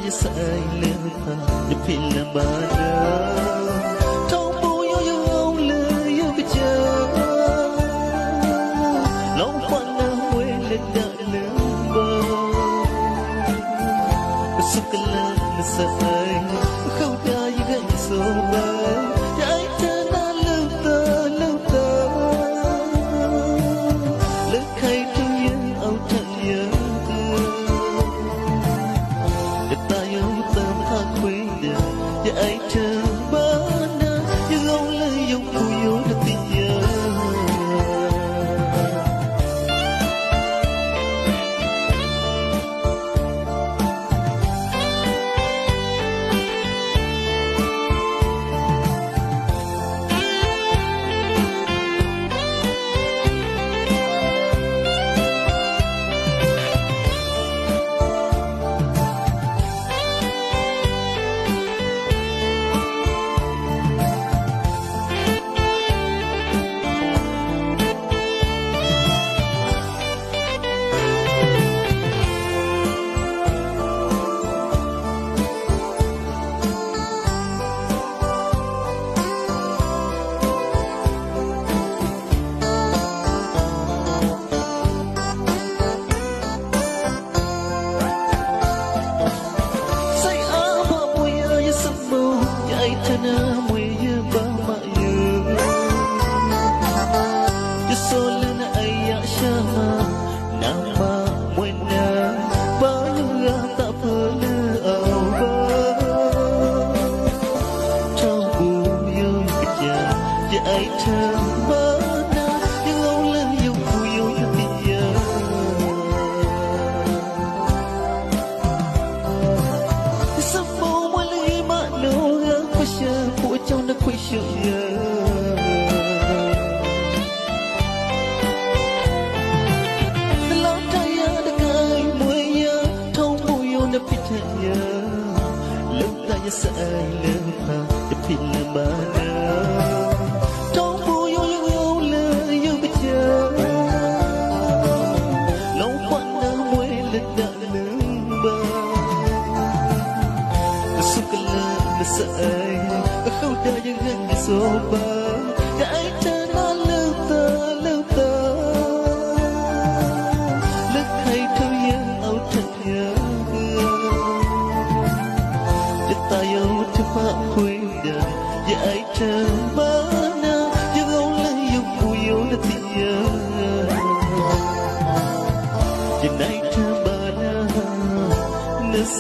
ya sai le pa de pin la ba na thong bu yo yo le yo ka cha long quan na we le da le ba su ka la na sai khâu ta yi ga so ba ai ta na lu ta le khai tu yin au ta ya ta yo ta ha khoi de ya ai ta ba na you long le yo ku yo de ti ya ai thơm mơ na nhưng lâu lên yêu vui yêu tình nhớ sắp phố mua lấy mà nô gắng quay chờ của trong nó quay chờ lòng trái đã cay mùi nhớ thông mùi yêu nó bị thật nhớ lúc ta nhớ sẽ lên mà để pin là ba na say khâu taยังเงินโซบะจะไอ้เธอน่าเลือกเธอเลือกใครเธอยังเอาเธอจะตายเอาเธอมาคุยเดินอย่าไอ้เธอมานะยังเอาเลยยังกูอยู่นาทีจะไหนเธอมานะนึก